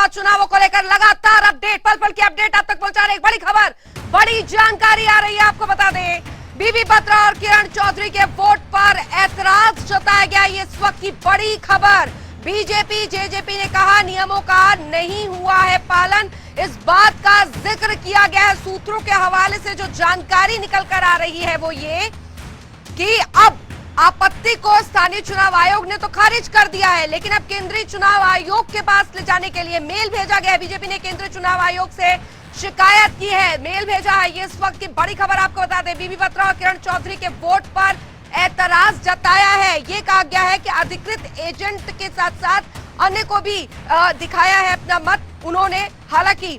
लोकसभा चुनावों को लेकर लगातार अपडेट, पल पल की अपडेट आप तक पहुंचा रहे। एक बड़ी खबर, बड़ी जानकारी आ रही है, आपको बता दें बीबी बत्रा और किरण चौधरी के वोट पर ऐतराज जताया गया। ये इस वक्त की बड़ी खबर। बीजेपी जेजेपी ने कहा नियमों का नहीं हुआ है पालन। इस बात का जिक्र किया गया है। सूत्रों के हवाले से जो जानकारी निकल कर आ रही है वो ये कि अब आपत्ति को स्थानीय चुनाव आयोग ने तो खारिज कर दिया है, लेकिन अब केंद्रीय चुनाव आयोग के पास ले जाने के लिए मेल भेजा गया है। बीजेपी ने केंद्रीय चुनाव आयोग से शिकायत की है, मेल भेजा है। ये इस वक्त की बड़ी खबर आपको बता दें। बीबी बत्रा और किरण चौधरी के वोट पर ऐतराज जताया है। ये कहा गया है कि अधिकृत एजेंट के साथ साथ अन्य को भी दिखाया है अपना मत उन्होंने। हालांकि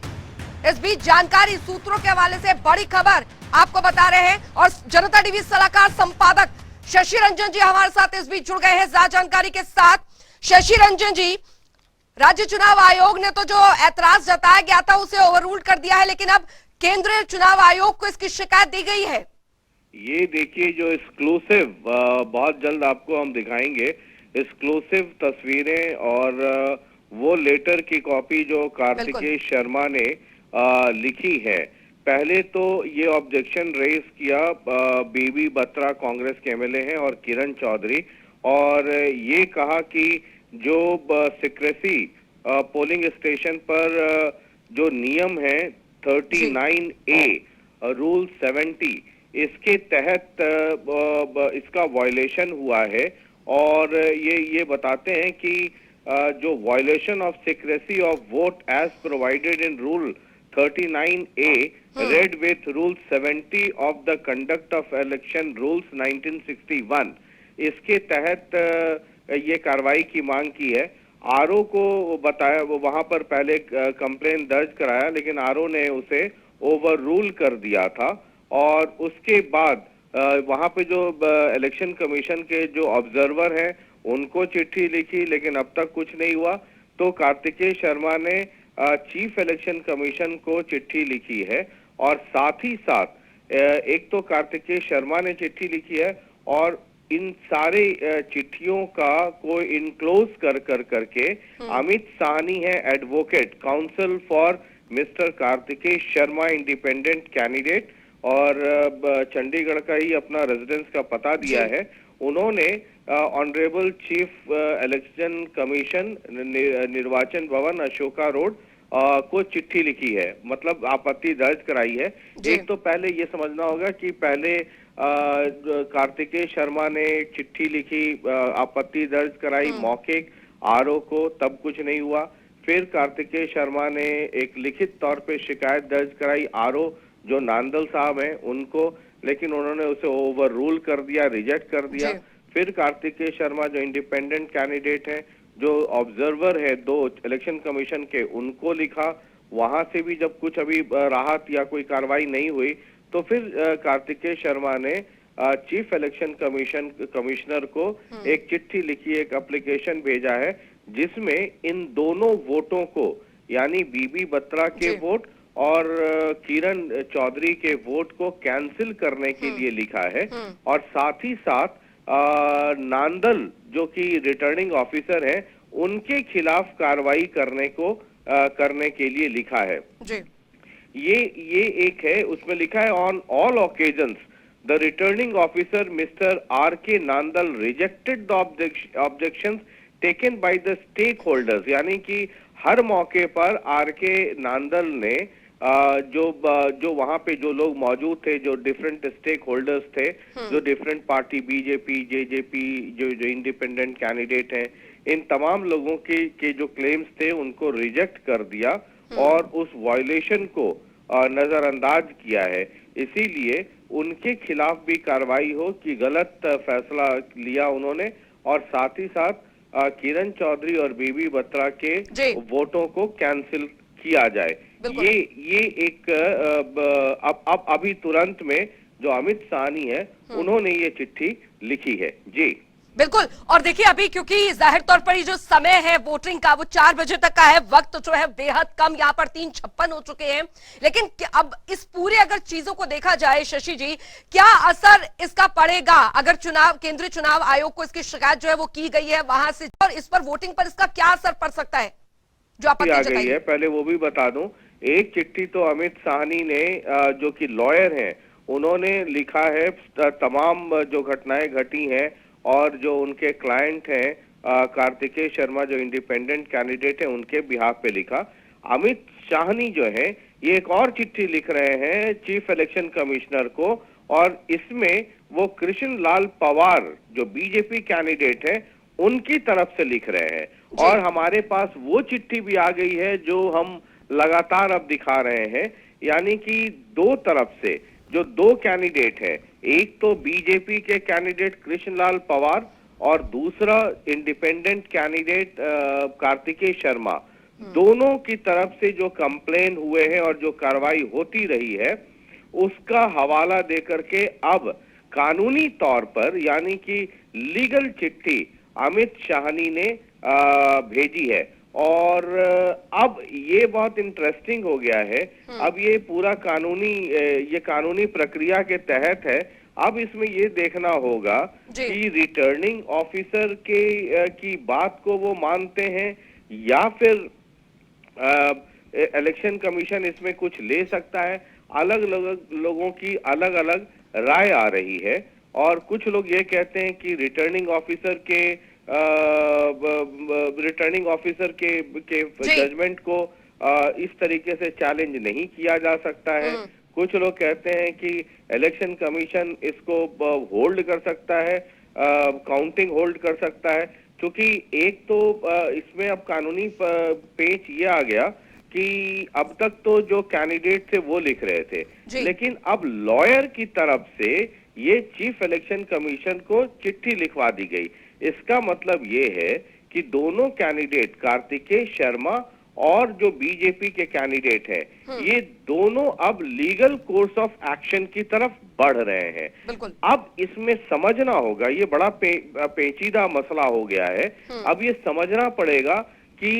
इस बीच जानकारी सूत्रों के हवाले से बड़ी खबर आपको बता रहे हैं और जनता टीवी सलाहकार संपादक शशि रंजन जी हमारे साथ इस बीच जुड़ गए हैं ज्यादा जानकारी के साथ। शशि रंजन जी, राज्य चुनाव आयोग ने तो जो ऐतराज जताया गया था उसे ओवररूल कर दिया है, लेकिन अब केंद्रीय चुनाव आयोग को इसकी शिकायत दी गई है। ये देखिए जो एक्सक्लूसिव बहुत जल्द आपको हम दिखाएंगे एक्सक्लूसिव तस्वीरें और वो लेटर की कॉपी जो कार्तिकेय शर्मा ने लिखी है। पहले तो ये ऑब्जेक्शन रेज किया बीबी बत्रा कांग्रेस के एमएलए हैं और किरण चौधरी, और ये कहा कि जो सिक्रेसी पोलिंग स्टेशन पर जो नियम है 39A रूल 70 इसके तहत इसका वायलेशन हुआ है। और ये बताते हैं कि जो violation of secrecy of vote as provided in rule 39A read with rule 70 of the conduct of election rules 1961 इसके तहत ये कार्रवाई की मांग की है। आरओ को बताया, वो वहां पर पहले कंप्लेन दर्ज कराया, लेकिन आरओ ने उसे ओवर रूल कर दिया था। और उसके बाद वहां पे जो इलेक्शन कमीशन के जो ऑब्जर्वर हैं उनको चिट्ठी लिखी, लेकिन अब तक कुछ नहीं हुआ। तो कार्तिकेय शर्मा ने चीफ इलेक्शन कमीशन को चिट्ठी लिखी है और साथ ही साथ एक तो कार्तिकेय शर्मा ने चिट्ठी लिखी है और इन सारे चिट्ठियों का को इनक्लोज करके अमित साहनी है advocate council for mister Kartikeya Sharma independent candidate, और चंडीगढ़ का ही अपना रेजिडेंस का पता दिया है। उन्होंने ऑनरेबल चीफ इलेक्शन कमीशन निर्वाचन भवन अशोका रोड को चिट्ठी लिखी है, मतलब आपत्ति दर्ज कराई है। एक तो पहले ये समझना होगा कि पहले कार्तिकेय शर्मा ने चिट्ठी लिखी, आपत्ति दर्ज कराई मौके आरओ को, तब कुछ नहीं हुआ। फिर कार्तिकेय शर्मा ने एक लिखित तौर पे शिकायत दर्ज कराई आरओ जो नांदल साहब हैं उनको, लेकिन उन्होंने उसे ओवर रूल कर दिया, रिजेक्ट कर दिया। फिर कार्तिकेय शर्मा जो इंडिपेंडेंट कैंडिडेट है, जो ऑब्जर्वर है दो इलेक्शन कमीशन के, उनको लिखा, वहां से भी जब कुछ अभी राहत या कोई कार्रवाई नहीं हुई तो फिर कार्तिकेय शर्मा ने चीफ इलेक्शन कमिश्नर को एक चिट्ठी लिखी, एक एप्लीकेशन भेजा है जिसमें इन दोनों वोटों को, यानी बीबी बत्रा के वोट और किरण चौधरी के वोट को कैंसिल करने के लिए लिखा है। और साथ ही साथ नांदल जो कि रिटर्निंग ऑफिसर है उनके खिलाफ कार्रवाई करने के लिए लिखा है जी। ये एक है, उसमें लिखा है on all occasions the returning officer mister R K Nandal rejected the objections taken by the stakeholders, यानी कि हर मौके पर आर के नांदल ने जो वहां पे जो लोग मौजूद थे, जो डिफरेंट स्टेक होल्डर्स थे, जो डिफरेंट पार्टी बीजेपी जेजेपी जो इंडिपेंडेंट कैंडिडेट हैं, इन तमाम लोगों के जो क्लेम्स थे उनको रिजेक्ट कर दिया और उस वायलेशन को नजरअंदाज किया है। इसीलिए उनके खिलाफ भी कार्रवाई हो कि गलत फैसला लिया उन्होंने, और साथ ही साथ किरण चौधरी और बीबी बत्रा के वोटों को कैंसिल किया जाए। ये एक अब अभी तुरंत में जो अमित साहनी है उन्होंने ये चिट्ठी लिखी है जी। बिल्कुल, और देखिए अभी क्योंकि जाहिर तौर पर ये जो समय है वोटिंग का वो 4 बजे तक का है, वक्त जो है बेहद कम, यहाँ पर 3:56 हो चुके हैं। लेकिन अब इस पूरे अगर चीजों को देखा जाए शशि जी, क्या असर इसका पड़ेगा अगर केंद्रीय चुनाव आयोग को इसकी शिकायत जो है वो की गई है वहां से, और इस पर वोटिंग पर इसका क्या असर पड़ सकता है? जो आपत्ति आ गई जताई है, पहले वो भी बता दूं। एक चिट्ठी तो अमित साहनी ने, जो कि लॉयर हैं, उन्होंने लिखा है तमाम जो घटनाएं घटी हैं और जो उनके क्लाइंट हैं कार्तिकेय शर्मा जो इंडिपेंडेंट कैंडिडेट है उनके बिहाफ पे लिखा। अमित साहनी जो है ये एक और चिट्ठी लिख रहे हैं चीफ इलेक्शन कमिश्नर को, और इसमें वो कृष्ण लाल पवार जो बीजेपी कैंडिडेट है उनकी तरफ से लिख रहे हैं। और हमारे पास वो चिट्ठी भी आ गई है जो हम लगातार अब दिखा रहे हैं, यानी कि दो तरफ से जो दो कैंडिडेट है, एक तो बीजेपी के कैंडिडेट कृष्णलाल पवार और दूसरा इंडिपेंडेंट कैंडिडेट कार्तिकेय शर्मा, दोनों की तरफ से जो कंप्लेन हुए हैं और जो कार्रवाई होती रही है उसका हवाला देकर के अब कानूनी तौर पर यानी कि लीगल चिट्ठी अमित साहनी ने भेजी है। और अब ये बहुत इंटरेस्टिंग हो गया है, अब ये पूरा कानूनी प्रक्रिया के तहत है। अब इसमें ये देखना होगा कि रिटर्निंग ऑफिसर की बात को वो मानते हैं या फिर इलेक्शन कमीशन इसमें कुछ ले सकता है। अलग अलग लोगों की अलग अलग राय आ रही है और कुछ लोग ये कहते हैं कि रिटर्निंग ऑफिसर के जजमेंट को इस तरीके से चैलेंज नहीं किया जा सकता है। कुछ लोग कहते हैं कि इलेक्शन कमीशन इसको होल्ड कर सकता है, काउंटिंग होल्ड कर सकता है, क्योंकि एक तो इसमें अब कानूनी पेच ये आ गया कि अब तक तो जो कैंडिडेट थे वो लिख रहे थे, लेकिन अब लॉयर की तरफ से ये चीफ इलेक्शन कमीशन को चिट्ठी लिखवा दी गई। इसका मतलब ये है कि दोनों कैंडिडेट कार्तिकेय शर्मा और जो बीजेपी के कैंडिडेट हैं, ये दोनों अब लीगल कोर्स ऑफ एक्शन की तरफ बढ़ रहे हैं। अब इसमें समझना होगा, ये बड़ा पेचीदा मसला हो गया है। अब ये समझना पड़ेगा कि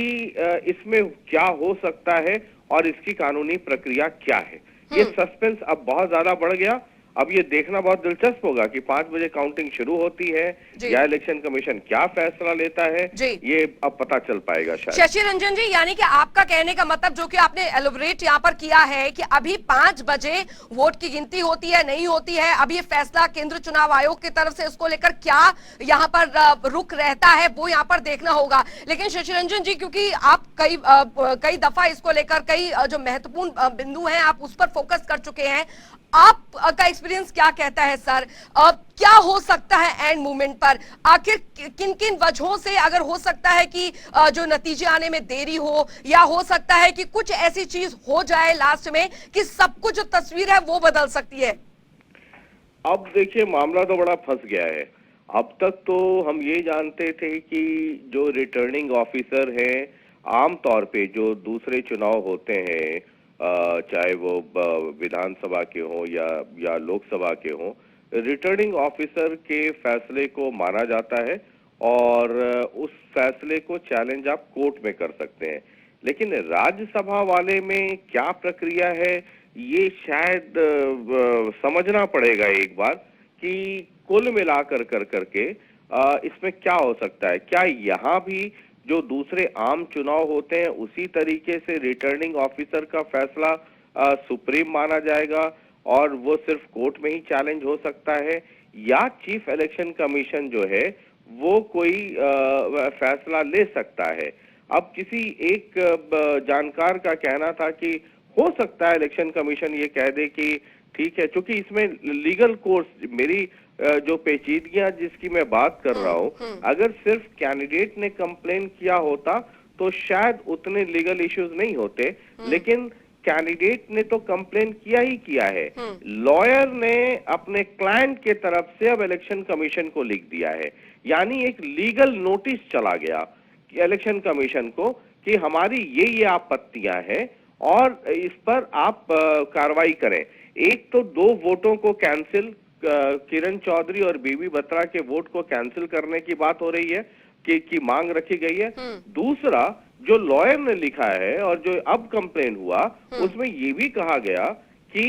इसमें क्या हो सकता है और इसकी कानूनी प्रक्रिया क्या है। ये सस्पेंस अब बहुत ज्यादा बढ़ गया। अब ये देखना बहुत दिलचस्प होगा कि 5 बजे काउंटिंग शुरू होती है या इलेक्शन कमीशन क्या फैसला लेता है, ये अब पता चल पाएगा शायद। शशि रंजन जी, यानी कि आपका कहने का मतलब जो कि आपने एलोबरेट यहाँ पर किया है कि अभी 5 बजे वोट की गिनती होती है नहीं होती है, अब ये फैसला केंद्र चुनाव आयोग की तरफ से इसको लेकर क्या यहाँ पर रुख रहता है वो यहाँ पर देखना होगा। लेकिन शशि रंजन जी, क्योंकि आप कई दफा इसको लेकर कई जो महत्वपूर्ण बिंदु हैं आप उस पर फोकस कर चुके हैं, आपका एक्सपीरियंस क्या कहता है सर? क्या हो सकता है एंड मूवमेंट पर? आखिर किन किन वजहों से अगर हो सकता है कि जो नतीजे आने में देरी हो, या हो सकता है कि कुछ ऐसी चीज हो जाए लास्ट में कि सब कुछ जो तस्वीर है वो बदल सकती है? अब देखिए, मामला तो बड़ा फंस गया है। अब तक तो हम ये जानते थे कि जो रिटर्निंग ऑफिसर हैं, आमतौर पे जो दूसरे चुनाव होते हैं, चाहे वो विधानसभा के हों या लोकसभा के हों, रिटर्निंग ऑफिसर के फैसले को माना जाता है और उस फैसले को चैलेंज आप कोर्ट में कर सकते हैं। लेकिन राज्यसभा वाले में क्या प्रक्रिया है, ये शायद समझना पड़ेगा एक बार कि कुल मिलाकर करके इसमें क्या हो सकता है। क्या यहाँ भी जो दूसरे आम चुनाव होते हैं उसी तरीके से रिटर्निंग ऑफिसर का फैसला सुप्रीम माना जाएगा और वो सिर्फ कोर्ट में ही चैलेंज हो सकता है, या चीफ इलेक्शन कमीशन जो है वो कोई फैसला ले सकता है। अब किसी एक जानकार का कहना था कि हो सकता है इलेक्शन कमीशन ये कह दे कि ठीक है, क्योंकि इसमें लीगल कोर्स, मेरी जो पेचीदगियां जिसकी मैं बात कर रहा हूं, अगर सिर्फ कैंडिडेट ने कंप्लेन किया होता तो शायद उतने लीगल इश्यूज नहीं होते, लेकिन कैंडिडेट ने तो कंप्लेन किया ही किया है। लॉयर ने अपने क्लाइंट के तरफ से अब इलेक्शन कमीशन को लिख दिया है, यानी एक लीगल नोटिस चला गया कि इलेक्शन कमीशन को कि हमारी ये आपत्तियां हैं और इस पर आप कार्रवाई करें। एक तो 2 वोटों को कैंसिल, किरण चौधरी और बीबी बत्रा के वोट को कैंसिल करने की बात हो रही है कि मांग रखी गई है। दूसरा, जो लॉयर ने लिखा है और जो अब कंप्लेन हुआ उसमें ये भी कहा गया कि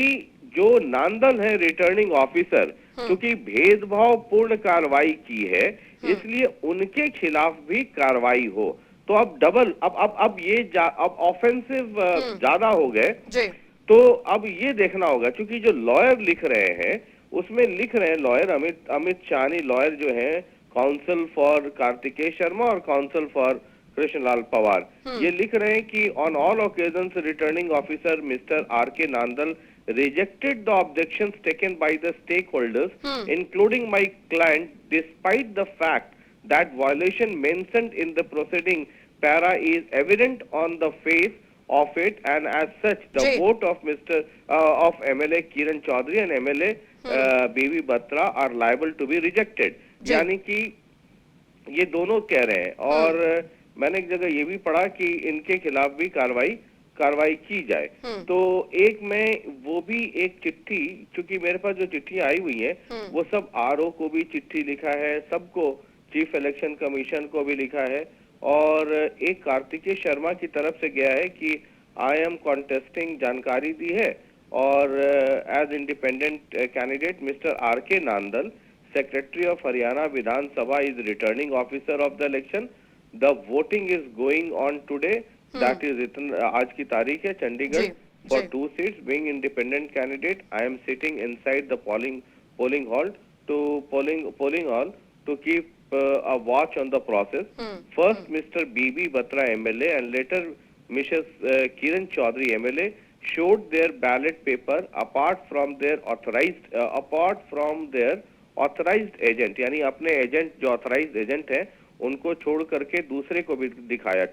जो नांदल है रिटर्निंग ऑफिसर, क्योंकि भेदभाव पूर्ण कार्रवाई की है इसलिए उनके खिलाफ भी कार्रवाई हो। तो अब डबल अब ये अब ऑफेंसिव ज्यादा हो गए। जी तो अब ये देखना होगा, क्योंकि जो लॉयर लिख रहे हैं उसमें लिख रहे हैं लॉयर अमित चानी लॉयर जो हैं काउंसिल फॉर कार्तिकेय शर्मा और काउंसिल फॉर कृष्णलाल पवार, ये लिख रहे हैं कि on all occasions returning officer mister R K Nandal rejected the objections taken by the stakeholders, including my client, despite the fact that violation mentioned in the proceeding para is evident on the face of it, and as such the ji. vote of Mr. Of MLA Kiran Chaudhary and MLA BV Batra are liable to be rejected. जी. यानी कि ये दोनों कह रहे हैं, और मैंने एक जगह ये भी पढ़ा कि इनके खिलाफ भी कार्रवाई की जाए। तो एक में वो भी एक चिट्ठी, क्योंकि मेरे पास जो चिट्ठी आई हुई है वो सब आरओ को भी चिट्ठी लिखा है, सबको, चीफ इलेक्शन कमीशन को भी लिखा है, और एक कार्तिकेय शर्मा की तरफ से गया है कि आई एम कॉन्टेस्टिंग जानकारी दी है, और as independent candidate mister R K Nandal secretary of Haryana Vidhan Sabha is returning officer of the election, the voting is going on today, that is आज की तारीख है, Chandigarh, for 2 seats, being independent candidate I am sitting inside the polling hall to keep a watch on the process. First Mr. BB Batra MLA and later Mrs. Kiran Chaudhary MLA showed their ballot paper apart from their authorized agent, यानी अपने agent जो authorised agent है उनको छोड़ करके दूसरे को भी दिखाया।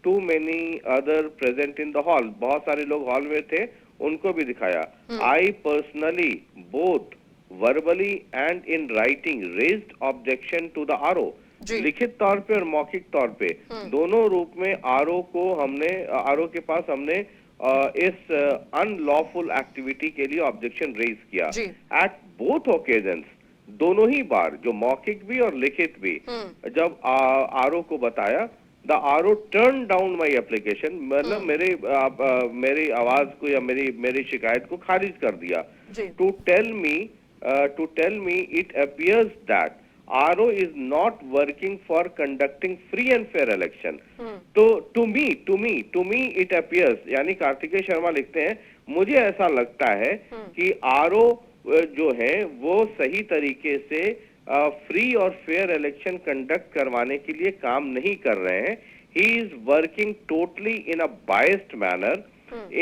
To many other present in the hall, बहुत सारे लोग हॉल में थे, उनको भी दिखाया। I personally both verbally and in writing raised objection to the RO, लिखित तौर पे और मौखिक तौर पे दोनों रूप में आरओ के पास हमने इस अनलॉफुल एक्टिविटी के लिए ऑब्जेक्शन रेज किया। एट बोथ ओकेजन्स, दोनों ही बार, जो मौखिक भी और लिखित भी, जब आरओ को बताया, the RO turn down my application, मतलब मेरी आवाज को या मेरी शिकायत को खारिज कर दिया। To tell me it appears that RO is not working for conducting free and fair election. तो टू मी इट अपीयर्स, यानी कार्तिकेय शर्मा लिखते हैं, मुझे ऐसा लगता है कि आरओ जो है वो सही तरीके से फ्री और फेयर इलेक्शन कंडक्ट करवाने के लिए काम नहीं कर रहे हैं। He is working totally in a biased manner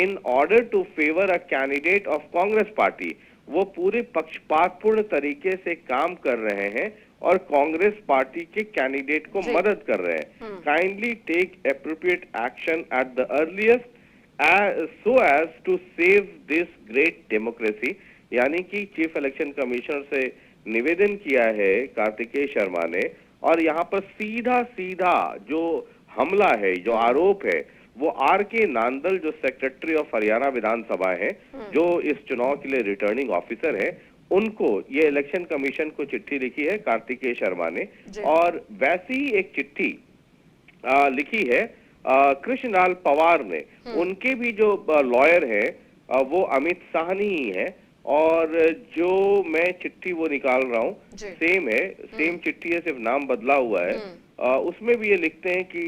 in order to favour a candidate of Congress party. वो पूरे पक्षपातपूर्ण तरीके से काम कर रहे हैं और कांग्रेस पार्टी के कैंडिडेट को मदद कर रहे हैं। Kindly take appropriate action at the earliest so as to save this great democracy, यानी कि चीफ इलेक्शन कमिश्नर से निवेदन किया है कार्तिकेय शर्मा ने। और यहाँ पर सीधा जो हमला है, जो आरोप है, वो आर के नांदल जो सेक्रेटरी ऑफ हरियाणा विधानसभा है, जो इस चुनाव के लिए रिटर्निंग ऑफिसर है, उनको ये इलेक्शन कमीशन को चिट्ठी लिखी है कार्तिकेय शर्मा ने। और वैसी ही एक चिट्ठी लिखी है कृष्णलाल पवार ने। उनके भी जो लॉयर है वो अमित साहनी ही है, और जो मैं चिट्ठी वो निकाल रहा हूँ सेम है, सेम चिट्ठी है, सिर्फ नाम बदला हुआ है। उसमें भी ये लिखते हैं कि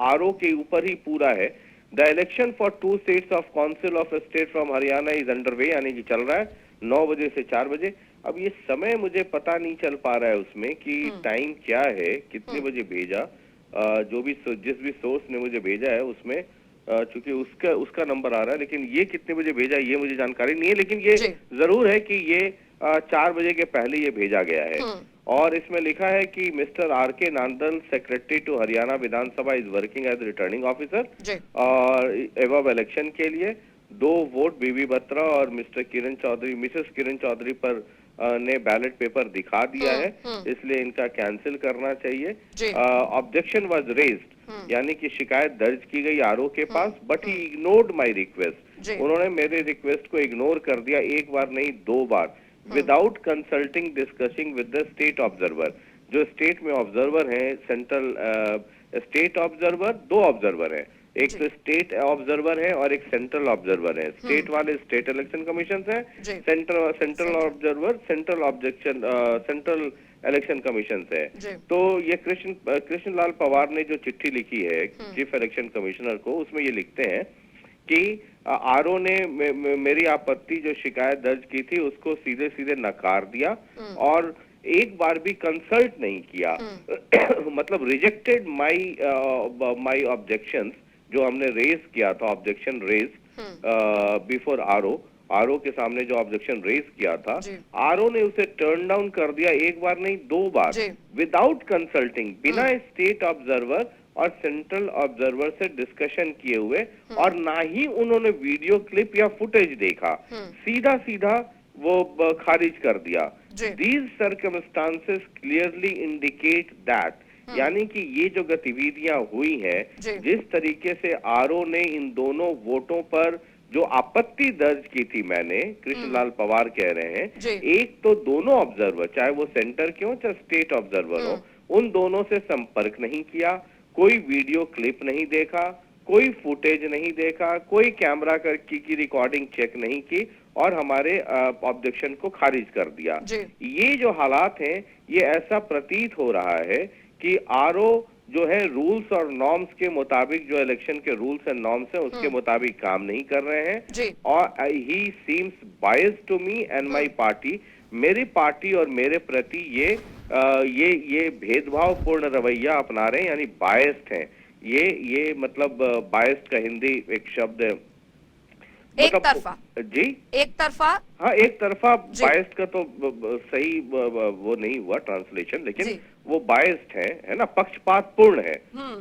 आरओ के ऊपर ही पूरा है। The election for 2 seats of council of state from Haryana is underway, यानी कि चल रहा है 9 बजे से 4 बजे। अब ये समय मुझे पता नहीं चल पा रहा है उसमें कि टाइम क्या है, कितने बजे भेजा, जिस भी सोर्स ने मुझे भेजा है उसमें चूंकि उसका नंबर आ रहा है, लेकिन ये कितने बजे भेजा ये मुझे जानकारी नहीं है। लेकिन ये जरूर है कि ये 4 बजे के पहले ये भेजा गया है। और इसमें लिखा है कि mister R K Nandal secretary to Haryana Vidhan Sabha is working as returning officer और एवब इलेक्शन के लिए 2 वोट बीबी बत्रा और मिस्टर किरण चौधरी, मिसेस किरण चौधरी पर ने बैलेट पेपर दिखा दिया है, इसलिए इनका कैंसिल करना चाहिए। ऑब्जेक्शन वाज रेज्ड, यानी कि शिकायत दर्ज की गई आरओ के पास, but he ignored my request. उन्होंने मेरे रिक्वेस्ट को इग्नोर कर दिया, एक बार नहीं 2 बार, without consulting discussing with the state observer. जो स्टेट में ऑब्जर्वर हैं, सेंट्रल स्टेट ऑब्जर्वर, 2 ऑब्जर्वर हैं, एक तो स्टेट ऑब्जर्वर है और एक सेंट्रल ऑब्जर्वर है। स्टेट वाले स्टेट इलेक्शन कमीशन है, central observer central election commission है। तो ये कृष्ण लाल पवार ने जो चिट्ठी लिखी है चीफ इलेक्शन कमिश्नर को, उसमें ये लिखते हैं कि आरओ ने मेरी आपत्ति जो शिकायत दर्ज की थी उसको सीधे सीधे नकार दिया और एक बार भी कंसल्ट नहीं किया। मतलब रिजेक्टेड माई ऑब्जेक्शंस जो हमने रेज किया था, ऑब्जेक्शन रेज बिफोर आरओ के सामने जो ऑब्जेक्शन रेज किया था, आरओ ने उसे टर्न डाउन कर दिया, एक बार नहीं 2 बार, विदाउट कंसल्टिंग, बिना स्टेट ऑब्जर्वर और सेंट्रल ऑब्जर्वर से डिस्कशन किए हुए, और ना ही उन्होंने वीडियो क्लिप या फुटेज देखा, सीधा सीधा वो खारिज कर दिया। These circumstances clearly indicate that, यानी कि ये जो गतिविधियां हुई हैं, जिस तरीके से आरओ ने इन दोनों वोटों पर जो आपत्ति दर्ज की थी, मैंने कृष्णलाल पवार कह रहे हैं, एक तो दोनों ऑब्जर्वर, चाहे वो सेंटर के हो चाहे स्टेट ऑब्जर्वर हो, उन दोनों से संपर्क नहीं किया, कोई वीडियो क्लिप नहीं देखा, कोई फुटेज नहीं देखा, कोई कैमरा की रिकॉर्डिंग चेक नहीं की और हमारे ऑब्जेक्शन को खारिज कर दिया। ये जो हालात हैं, ये ऐसा प्रतीत हो रहा है कि आरओ जो है रूल्स और नॉर्म्स के मुताबिक, जो इलेक्शन के रूल्स एंड नॉर्म्स हैं उसके मुताबिक काम नहीं कर रहे हैं, और he seems biased to me and my party. मेरी पार्टी और मेरे प्रति ये भेदभावपूर्ण रवैया अपना रहे हैं, यानी बायस्ड हैं। ये मतलब बायस्ड का हिंदी एक शब्द है, एक तरफा। जी, एक तरफा। हाँ, एक तरफा बायस्ड का तो सही वो नहीं हुआ ट्रांसलेशन, लेकिन वो बायस्ड है ना, पक्षपातपूर्ण है,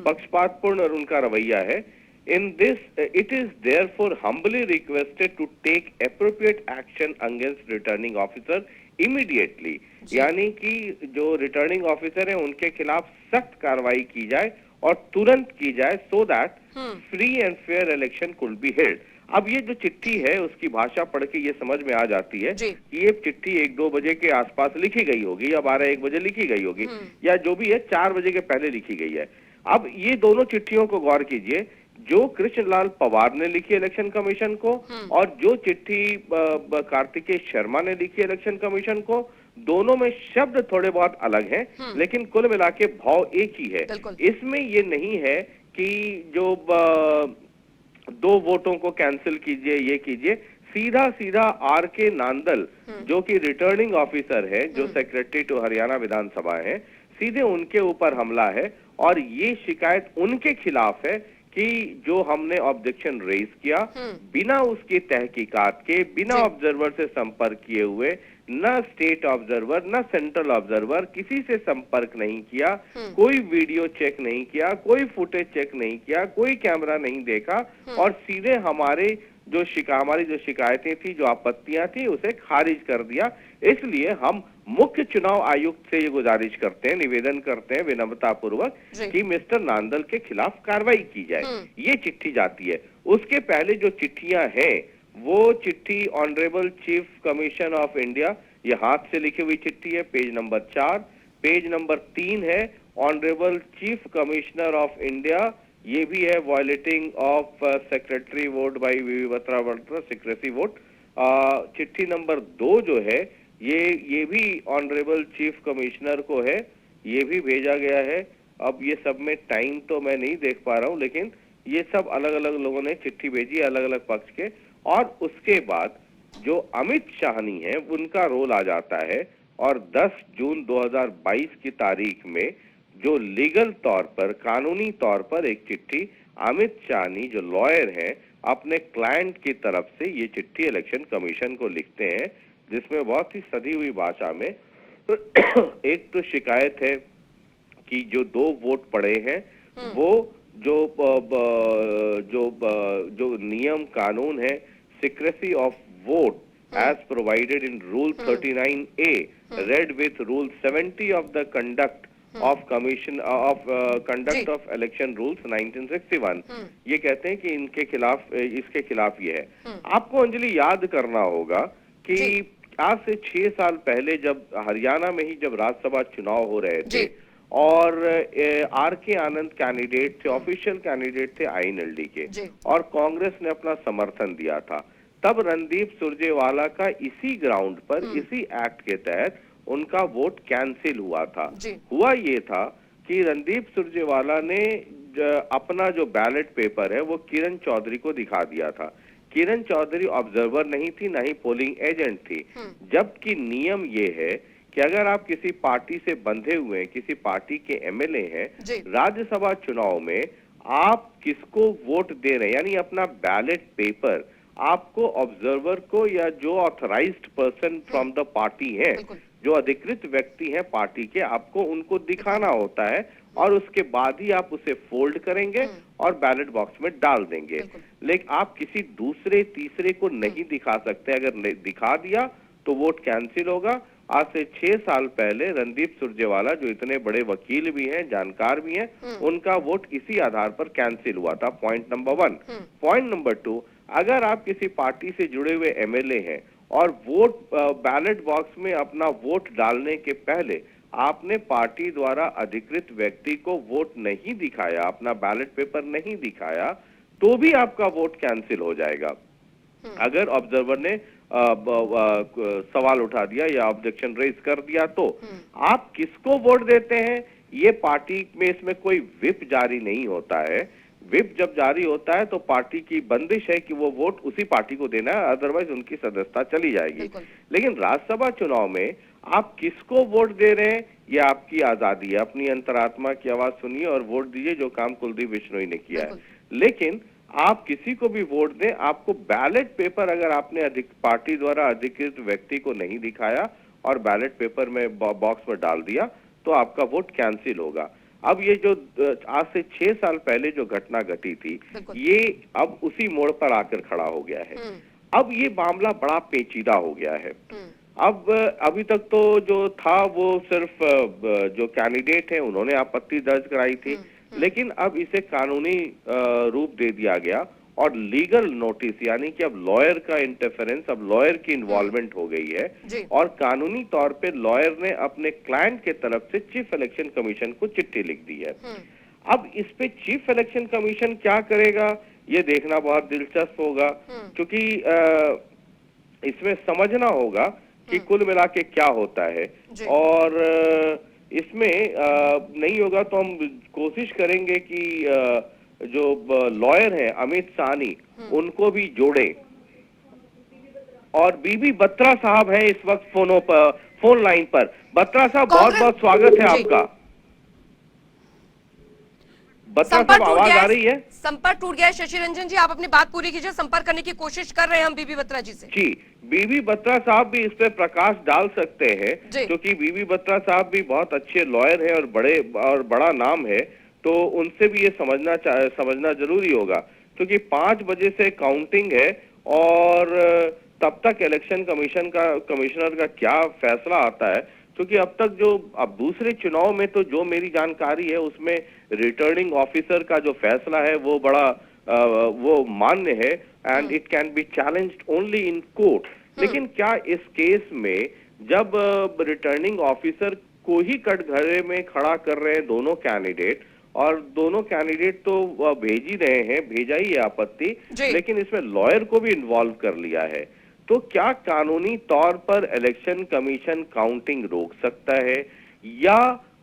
पक्षपातपूर्ण और उनका रवैया है। In this it is therefore humbly requested to take appropriate action against returning officer immediately, यानी कि जो रिटर्निंग ऑफिसर है उनके खिलाफ सख्त कार्रवाई की जाए और तुरंत की जाए, so that free and fair election could be held. अब ये जो चिट्ठी है उसकी भाषा पढ़ के ये समझ में आ जाती है कि ये चिट्ठी 1-2 बजे के आसपास लिखी गई होगी, या 12-1 बजे लिखी गई होगी, या जो भी है 4 बजे के पहले लिखी गई है। अब ये दोनों चिट्ठियों को गौर कीजिए, जो कृष्णलाल पवार ने लिखी इलेक्शन कमीशन को और जो चिट्ठी कार्तिकेय शर्मा ने लिखी इलेक्शन कमीशन को, दोनों में शब्द थोड़े बहुत अलग हैं, लेकिन कुल मिला के भाव एक ही है। इसमें ये नहीं है कि जो 2 वोटों को कैंसिल कीजिए, ये कीजिए, सीधा सीधा आर.के. नांदल जो कि रिटर्निंग ऑफिसर है, जो सेक्रेटरी टू हरियाणा विधानसभा है, सीधे उनके ऊपर हमला है और ये शिकायत उनके खिलाफ है कि जो हमने ऑब्जेक्शन रेज किया, बिना उसकी तहकीकात के, बिना ऑब्जर्वर से संपर्क किए हुए, न स्टेट ऑब्जर्वर न सेंट्रल ऑब्जर्वर, किसी से संपर्क नहीं किया, कोई वीडियो चेक नहीं किया, कोई फुटेज चेक नहीं किया, कोई कैमरा नहीं देखा, और सीधे हमारी जो शिकायतें थी, जो आपत्तियां थी, उसे खारिज कर दिया। इसलिए हम मुख्य चुनाव आयुक्त से ये गुजारिश करते हैं, निवेदन करते हैं विनम्रता पूर्वक कि मिस्टर नांदल के खिलाफ कार्रवाई की जाए। ये चिट्ठी जाती है। उसके पहले जो चिट्ठियां हैं, वो चिट्ठी honourable chief commission of India, ये हाथ से लिखी हुई चिट्ठी है, पेज नंबर 4, पेज नंबर 3 है honourable chief commissioner of India, ये भी है violating of secretary vote by VV Batra secrecy vote. चिट्ठी नंबर 2 जो है, ये भी ऑनरेबल चीफ कमिश्नर को है, ये भी भेजा गया है। अब ये सब में टाइम तो मैं नहीं देख पा रहा हूँ, लेकिन ये सब अलग अलग लोगों ने चिट्ठी भेजी, अलग अलग पक्ष के। और उसके बाद जो अमित शाहनी है, उनका रोल आ जाता है, और 10 जून 2022 की तारीख में जो लीगल तौर पर, कानूनी तौर पर एक चिट्ठी अमित शाहनी जो लॉयर हैं, अपने क्लाइंट की तरफ से ये चिट्ठी इलेक्शन कमीशन को लिखते हैं, जिसमें बहुत ही सधी हुई भाषा में एक तो शिकायत है कि जो 2 वोट पड़े हैं, वो जो नियम कानून है, secrecy of vote as provided in Rule 39A, read with Rule 70 of the Conduct of Election Rules 1961, ये कहते हैं कि इनके खिलाफ, इसके खिलाफ ये है। आपको अंजलि याद करना होगा कि आज से 6 साल पहले जब हरियाणा में ही जब राज्यसभा चुनाव हो रहे थे, और आर के आनंद कैंडिडेट थे, ऑफिशियल कैंडिडेट थे आईएनएलडी के, और कांग्रेस ने अपना समर्थन दिया था। तब रणदीप सुरजेवाला का इसी ग्राउंड पर, इसी एक्ट के तहत उनका वोट कैंसिल हुआ था। हुआ ये था कि रणदीप सुरजेवाला ने अपना जो बैलेट पेपर है वो किरण चौधरी को दिखा दिया था। किरण चौधरी ऑब्जर्वर नहीं थी, ना ही पोलिंग एजेंट थी, जबकि नियम ये है कि अगर आप किसी पार्टी से बंधे हुए हैं, किसी पार्टी के एमएलए हैं, राज्यसभा चुनाव में आप किसको वोट दे रहे हैं, यानी अपना बैलेट पेपर आपको ऑब्जर्वर को या जो authorised person from the party है, जो अधिकृत व्यक्ति हैं पार्टी के, आपको उनको दिखाना होता है और उसके बाद ही आप उसे फोल्ड करेंगे और बैलेट बॉक्स में डाल देंगे। लेकिन आप किसी दूसरे तीसरे को नहीं दिखा सकते। अगर दिखा दिया तो वोट कैंसिल होगा। आज से 6 साल पहले रणदीप सुरजेवाला, जो इतने बड़े वकील भी हैं, जानकार भी हैं, उनका वोट इसी आधार पर कैंसिल हुआ था। Point number 1। पॉइंट नंबर 2, अगर आप किसी पार्टी से जुड़े हुए एमएलए हैं और वोट बैलेट बॉक्स में अपना वोट डालने के पहले आपने पार्टी द्वारा अधिकृत व्यक्ति को वोट नहीं दिखाया, अपना बैलेट पेपर नहीं दिखाया, तो भी आपका वोट कैंसिल हो जाएगा। अगर ऑब्जर्वर ने सवाल उठा दिया या ऑब्जेक्शन रेज कर दिया तो आप किसको वोट देते हैं, ये पार्टी में, इसमें कोई व्हिप जारी नहीं होता है। व्हिप जब जारी होता है तो पार्टी की बंदिश है कि वो वोट उसी पार्टी को देना है, अदरवाइज उनकी सदस्यता चली जाएगी। लेकिन राज्यसभा चुनाव में आप किसको वोट दे रहे हैं, ये आपकी आजादी है। अपनी अंतरात्मा की आवाज सुनिए और वोट दीजिए, जो काम कुलदीप बिश्नोई ने किया है। लेकिन आप किसी को भी वोट दें, आपको बैलेट पेपर, अगर आपने पार्टी द्वारा अधिकृत व्यक्ति को नहीं दिखाया और बैलेट पेपर में बॉक्स में डाल दिया, तो आपका वोट कैंसिल होगा। अब ये जो आज से 6 साल पहले जो घटना घटी थी, ये अब उसी मोड़ पर आकर खड़ा हो गया है। अब ये मामला बड़ा पेचीदा हो गया है। अब अभी तक तो जो था वो सिर्फ जो कैंडिडेट है उन्होंने आपत्ति दर्ज कराई थी, लेकिन अब इसे कानूनी रूप दे दिया गया और लीगल नोटिस, यानी कि अब लॉयर का इंटरफेरेंस, अब लॉयर की इन्वॉल्वमेंट हो गई है और कानूनी तौर पे लॉयर ने अपने क्लाइंट के तरफ से चीफ इलेक्शन कमीशन को चिट्ठी लिख दी है। अब इस पे चीफ इलेक्शन कमीशन क्या करेगा, ये देखना बहुत दिलचस्प होगा, क्योंकि इसमें समझना होगा कि कुल मिला के क्या होता है। और इसमें नहीं होगा तो हम कोशिश करेंगे कि जो लॉयर हैं अमित साहनी, उनको भी जोड़े। और बीबी बत्रा साहब हैं इस वक्त फोन लाइन पर। बत्रा साहब, बहुत बहुत स्वागत है आपका। बत्रा साहब, आवाज आ रही है? संपर्क टूट गया है। शशि रंजन जी, आप अपनी बात पूरी कीजिए। संपर्क करने की कोशिश कर रहे हैं हम बीबी बत्रा जी से। जी, बीबी बत्रा साहब भी इस पे प्रकाश डाल सकते हैं, क्योंकि बीबी बत्रा साहब भी बहुत अच्छे लॉयर हैं और बड़ा नाम है, तो उनसे भी ये समझना जरूरी होगा, क्योंकि 5 बजे से काउंटिंग है और तब तक इलेक्शन कमिश्नर का क्या फैसला आता है। क्योंकि अब तक अब दूसरे चुनाव में तो जो मेरी जानकारी है उसमें रिटर्निंग ऑफिसर का जो फैसला है वो बड़ा वो मान्य है and it can be challenged only in court. लेकिन क्या इस केस में जब रिटर्निंग ऑफिसर को ही कटघरे में खड़ा कर रहे हैं दोनों कैंडिडेट, और दोनों कैंडिडेट तो भेज ही रहे हैं, भेजा ही है आपत्ति, लेकिन इसमें लॉयर को भी इन्वॉल्व कर लिया है, तो क्या कानूनी तौर पर इलेक्शन कमीशन काउंटिंग रोक सकता है या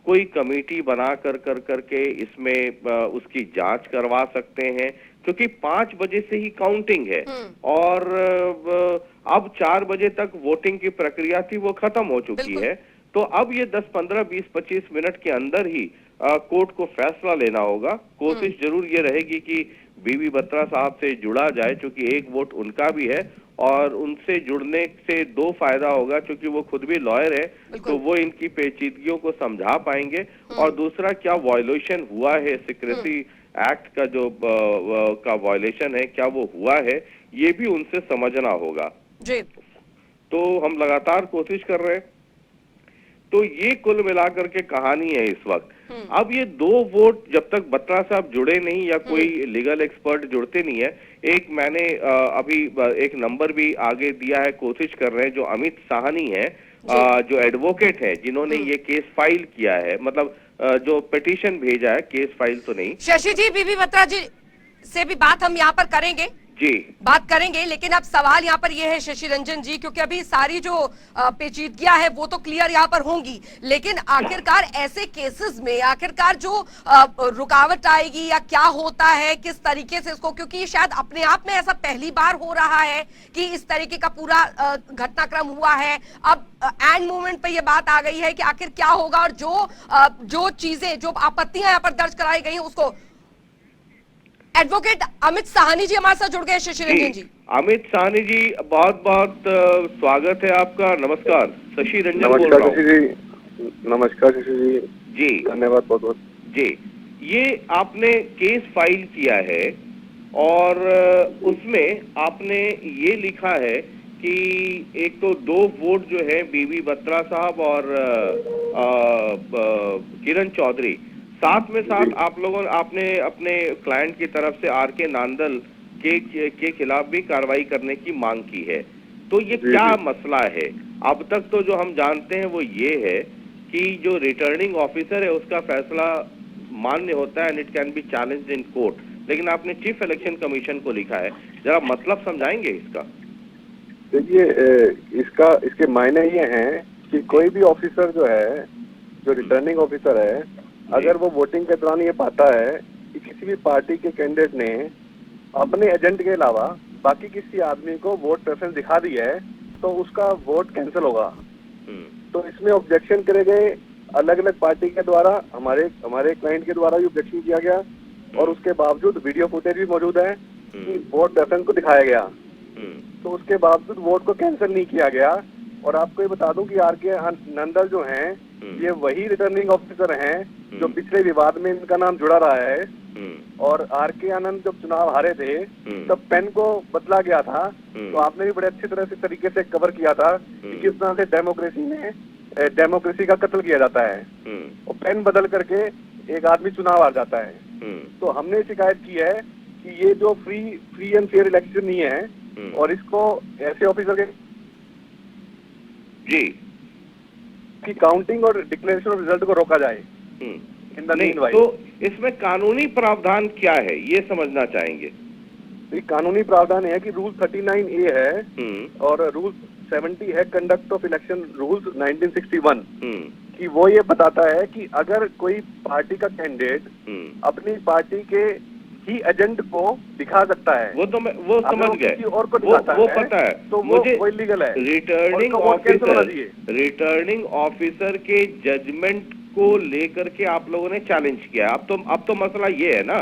कोई कमेटी बना करके इसमें उसकी जांच करवा सकते हैं? क्योंकि 5 बजे से ही काउंटिंग है और अब 4 बजे तक वोटिंग की प्रक्रिया थी वो खत्म हो चुकी है। तो अब ये 10, 15, 20, 25 मिनट के अंदर ही कोर्ट को फैसला लेना होगा। कोशिश जरूर ये रहेगी कि बीबी बत्रा साहब से जुड़ा जाए, क्योंकि एक वोट उनका भी है और उनसे जुड़ने से 2 फायदा होगा, क्योंकि वो खुद भी लॉयर है, तो वो इनकी पेचीदगियों को समझा पाएंगे। और दूसरा, क्या वायलेशन हुआ है सिक्रेसी एक्ट का, जो का वायलेशन है, क्या वो हुआ है, ये भी उनसे समझना होगा जी। तो हम लगातार कोशिश कर रहे हैं। तो ये कुल मिलाकर के कहानी है इस वक्त। अब ये 2 वोट जब तक बत्रा साहब जुड़े नहीं या कोई लीगल एक्सपर्ट जुड़ते नहीं है, एक मैंने अभी एक नंबर भी आगे दिया है, कोशिश कर रहे हैं, जो अमित साहनी है, जो एडवोकेट है जिन्होंने ये केस फाइल किया है, मतलब जो पिटीशन भेजा है, केस फाइल तो नहीं। शशि जी, बीबी बत्रा जी से भी बात हम यहाँ पर करेंगे, बात करेंगे, लेकिन अब सवाल यहाँ पर ये है शशि रंजन जी, क्योंकि अभी सारी जो पेचीदगियां है वो तो क्लियर यहाँ पर होंगी, लेकिन आखिरकार ऐसे केसेस में आखिरकार जो रुकावट आएगी या क्या होता है, किस तरीके से इसको, क्योंकि शायद अपने आप में ऐसा पहली बार हो रहा है कि इस तरीके का पूरा घटनाक्रम हुआ है। अब एंड मोमेंट पे ये बात आ गई है कि आखिर क्या होगा, और जो चीजें, जो आपत्तियां यहाँ पर दर्ज कराई गई हैं उसको। एडवोकेट अमित साहनी जी हमारे साथ जुड़ गए। शशि रंजन जी, अमित साहनी जी, बहुत बहुत स्वागत है आपका। नमस्कार, शशि रंजन बोल रहा हूं। शशि जी, नमस्कार शशि जी। जी धन्यवाद बहुत बहुत। जी, ये आपने केस फाइल किया है और उसमें आपने ये लिखा है कि एक तो 2 वोट जो है बीबी बत्रा साहब और किरण चौधरी, साथ में साथ आप लोगों आपने अपने क्लाइंट की तरफ से आर.के. नांदल के खिलाफ भी कार्रवाई करने की मांग की है। तो ये क्या मसला है? अब तक तो जो हम जानते हैं वो ये है कि जो रिटर्निंग ऑफिसर है उसका फैसला मान्य होता है and it can be challenged in court, लेकिन आपने चीफ इलेक्शन कमीशन को लिखा है। जरा मतलब समझाएंगे इसका? देखिए, इसके मायने ये हैं कि कोई भी ऑफिसर जो है, जो रिटर्निंग ऑफिसर है, अगर वो वोटिंग के दौरान ये पाता है कि किसी भी पार्टी के कैंडिडेट ने अपने एजेंट के अलावा बाकी किसी आदमी को वोट प्रेफरेंस दिखा दी है, तो उसका वोट कैंसिल होगा। तो इसमें ऑब्जेक्शन करे गए अलग अलग पार्टी के द्वारा, हमारे क्लाइंट के द्वारा भी ऑब्जेक्शन किया गया, और उसके बावजूद वीडियो फुटेज भी मौजूद है कि वोट प्रेफरेंस को दिखाया गया, तो उसके बावजूद वोट को कैंसिल नहीं किया गया। और आपको ये बता दूं कि आर.के. नंदल जो हैं, ये वही रिटर्निंग ऑफिसर हैं जो पिछले विवाद में इनका नाम जुड़ा रहा है। और आर.के. आनंद जब चुनाव हारे थे तब पेन को बदला गया था, तो आपने भी बड़े अच्छी तरह से तरीके से कवर किया था कि किस तरह से डेमोक्रेसी का कत्ल किया जाता है, और पेन बदल करके एक आदमी चुनाव हार जाता है। तो हमने शिकायत की है कि ये जो फ्री एंड फेयर इलेक्शन नहीं है, और इसको ऐसे ऑफिसर के की काउंटिंग और डिक्लेरेशन ऑफ रिजल्ट को रोका जाए। तो इसमें कानूनी प्रावधान क्या है, ये समझना चाहेंगे। कानूनी प्रावधान है कि रूल 39A है और रूल 70 है, कंडक्ट ऑफ इलेक्शन रूल्स 1961, कि वो ये बताता है कि अगर कोई पार्टी का कैंडिडेट अपनी पार्टी के ही एजेंट को दिखा सकता है, वो समझ गए, और को वो पता है, तो मुझे वो इलीगल है। रिटर्निंग ऑफिसर के जजमेंट को लेकर के आप लोगों ने चैलेंज किया। अब तो मसला ये है ना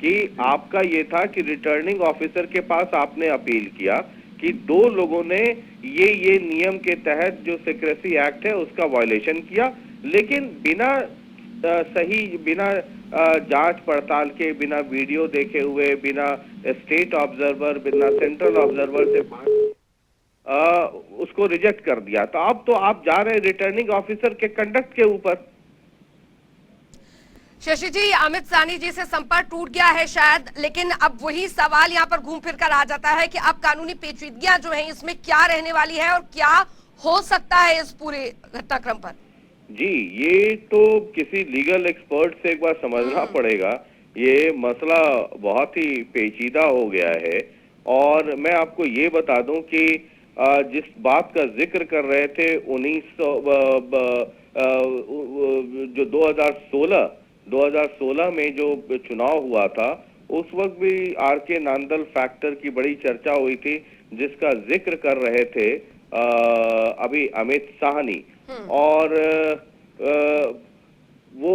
कि आपका ये था कि रिटर्निंग ऑफिसर के पास आपने अपील किया कि 2 लोगों ने ये नियम के तहत जो सिक्रेसी एक्ट है उसका वायलेशन किया, लेकिन बिना जांच पड़ताल के, बिना वीडियो देखे हुए, बिना स्टेट ऑब्जर्वर, बिना सेंट्रल ऑब्जर्वर से उसको रिजेक्ट कर दिया। तो अब तो आप जा रहे हैं रिटर्निंग ऑफिसर के कंडक्ट के ऊपर। शशि जी, अमित साहनी जी से संपर्क टूट गया है शायद, लेकिन अब वही सवाल यहाँ पर घूम फिर कर आ जाता है कि अब कानूनी पेचीदगियां जो हैं इसमें क्या रहने वाली है और क्या हो सकता है इस पूरे घटनाक्रम पर। जी, ये तो किसी लीगल एक्सपर्ट से एक बार समझना पड़ेगा। ये मसला बहुत ही पेचीदा हो गया है, और मैं आपको ये बता दूं कि जिस बात का जिक्र कर रहे थे 2016 में जो चुनाव हुआ था, उस वक्त भी आर.के. नांदल फैक्टर की बड़ी चर्चा हुई थी, जिसका जिक्र कर रहे थे अभी अमित साहनी। और वो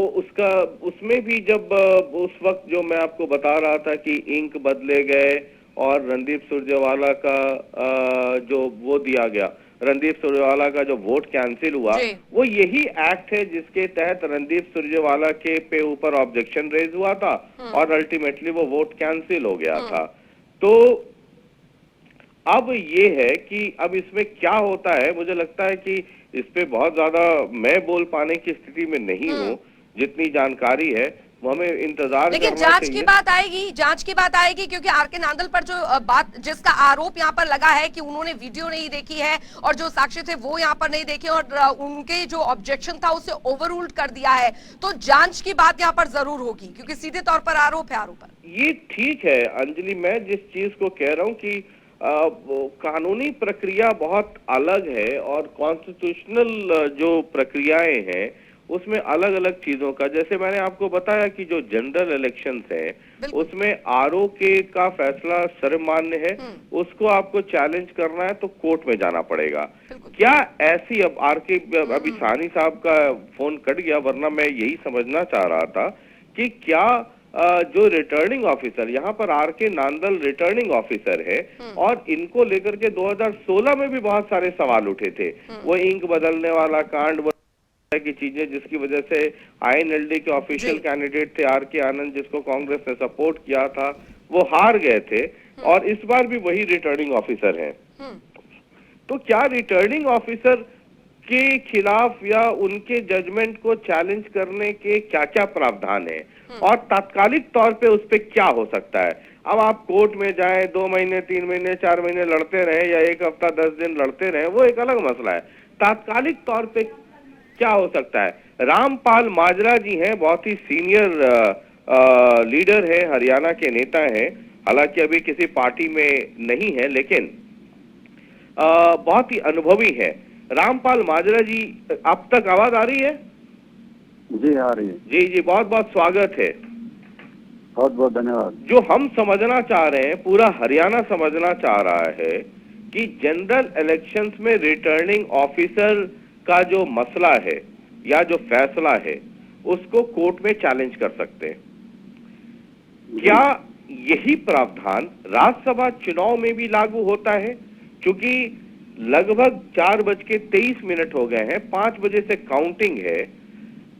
उसमें भी जब उस वक्त जो मैं आपको बता रहा था कि इंक बदले गए और रणदीप सुरजेवाला का जो वो दिया गया, रणदीप सुरजेवाला का जो वोट कैंसिल हुआ, वो यही एक्ट है जिसके तहत रणदीप सुरजेवाला के पे ऊपर ऑब्जेक्शन रेज हुआ था और अल्टीमेटली वो वोट कैंसिल हो गया था। तो अब ये है कि अब इसमें क्या होता है, मुझे लगता है कि इस पे बहुत ज्यादा मैं बोल पाने की स्थिति में नहीं हूँ, जितनी जानकारी है, वो हमें इंतजार लेकिन करना जांच की चाहिए। जांच की बात आएगी, क्योंकि आर के नांदल पर जो बात, जिसका आरोप यहाँ पर लगा है कि उन्होंने वीडियो नहीं देखी है और जो साक्षी थे वो यहाँ पर नहीं देखे और उनके जो ऑब्जेक्शन था उसे ओवररूल्ड कर दिया है, तो जांच की बात यहाँ पर जरूर होगी, क्योंकि सीधे तौर पर आरोप है आरोप। ये ठीक है अंजलि, मैं जिस चीज को कह रहा हूँ कि वो कानूनी प्रक्रिया बहुत अलग है और कॉन्स्टिट्यूशनल जो प्रक्रियाएं हैं उसमें अलग अलग चीजों का, जैसे मैंने आपको बताया कि जो जनरल इलेक्शंस हैं उसमें आरओके का फैसला सर्वमान्य है, उसको आपको चैलेंज करना है तो कोर्ट में जाना पड़ेगा। क्या ऐसी, अब आरके अभी सानी साहब का फोन कट गया, वरना मैं यही समझना चाह रहा था कि क्या जो रिटर्निंग ऑफिसर, यहाँ पर are K Nandal returning officer है और इनको लेकर के 2016 में भी बहुत सारे सवाल उठे थे। वो इंक बदलने वाला कांड की चीजें जिसकी वजह से आईएनएलडी के ऑफिशियल कैंडिडेट थे आर के आनंद, जिसको कांग्रेस ने सपोर्ट किया था, वो हार गए थे और इस बार भी वही रिटर्निंग ऑफिसर हैं। तो क्या रिटर्निंग ऑफिसर के खिलाफ या उनके जजमेंट को चैलेंज करने के क्या क्या प्रावधान है और तात्कालिक तौर पे उस पे क्या हो सकता है? अब आप कोर्ट में जाएं, 2 महीने 3 महीने 4 महीने लड़ते रहे या 1 हफ्ता 10 दिन लड़ते रहे, वो एक अलग मसला है। तात्कालिक तौर पे क्या हो सकता है? रामपाल माजरा जी हैं, बहुत ही सीनियर लीडर है, हरियाणा के नेता हैं, हालांकि अभी किसी पार्टी में नहीं है, लेकिन बहुत ही अनुभवी है। रामपाल माजरा जी, अब तक आवाज आ रही है? जी आ रही है। जी जी, बहुत बहुत स्वागत है। बहुत बहुत धन्यवाद। जो हम समझना चाह रहे हैं, पूरा हरियाणा समझना चाह रहा है कि जनरल इलेक्शंस में रिटर्निंग ऑफिसर का जो मसला है या जो फैसला है उसको कोर्ट में चैलेंज कर सकते हैं। क्या यही प्रावधान राज्यसभा चुनाव में भी लागू होता है? क्योंकि लगभग 4:23 हो गए हैं, 5 बजे से काउंटिंग है।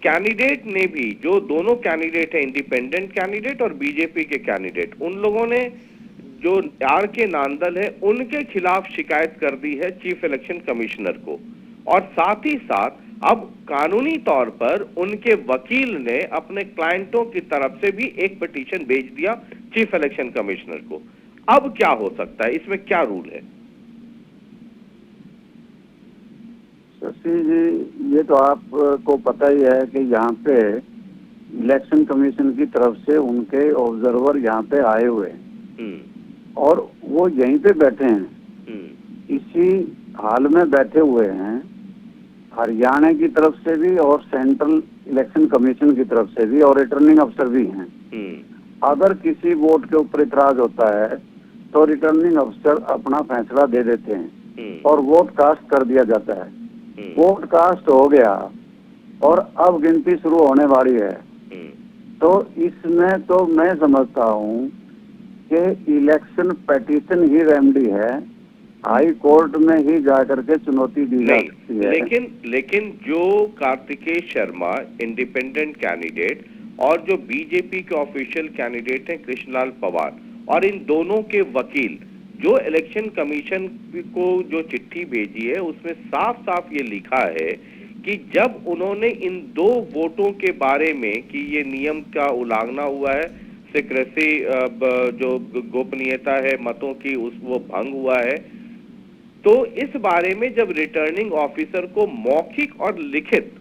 कैंडिडेट ने भी, जो दोनों कैंडिडेट हैं, इंडिपेंडेंट कैंडिडेट और बीजेपी के कैंडिडेट, उन लोगों ने, जो आर के नांदल है, उनके खिलाफ शिकायत कर दी है चीफ इलेक्शन कमिश्नर को, और साथ ही साथ अब कानूनी तौर पर उनके वकील ने अपने क्लाइंटों की तरफ से भी एक पिटीशन भेज दिया चीफ इलेक्शन कमिश्नर को। अब क्या हो सकता है, इसमें क्या रूल है? शशि जी, ये तो आपको पता ही है कि यहाँ पे इलेक्शन कमीशन की तरफ से उनके ऑब्जर्वर यहाँ पे आए हुए हैं और वो यहीं पे बैठे हैं, इसी हाल में बैठे हुए हैं। हरियाणा की तरफ से भी और सेंट्रल इलेक्शन कमीशन की तरफ से भी और रिटर्निंग अफसर भी हैं। अगर किसी वोट के ऊपर इतराज होता है तो रिटर्निंग अफसर अपना फैसला दे देते हैं और वोट कास्ट कर दिया जाता है। वोट कास्ट हो गया और अब गिनती शुरू होने वाली है। तो इसमें तो मैं समझता हूँ कि इलेक्शन पिटीशन ही रेमेडी है, हाई कोर्ट में ही जाकर के चुनौती दी जा सकती है। लेकिन जो कार्तिकेय शर्मा इंडिपेंडेंट कैंडिडेट और जो बीजेपी के ऑफिशियल कैंडिडेट हैं कृष्णलाल पवार, और इन दोनों के वकील, जो इलेक्शन कमीशन को जो चिट्ठी भेजी है उसमें साफ साफ ये लिखा है कि जब उन्होंने इन 2 वोटों के बारे में कि ये नियम का उल्लंघना हुआ है, सिक्रेसी जो गोपनीयता है मतों की, वो भंग हुआ है, तो इस बारे में जब रिटर्निंग ऑफिसर को मौखिक और लिखित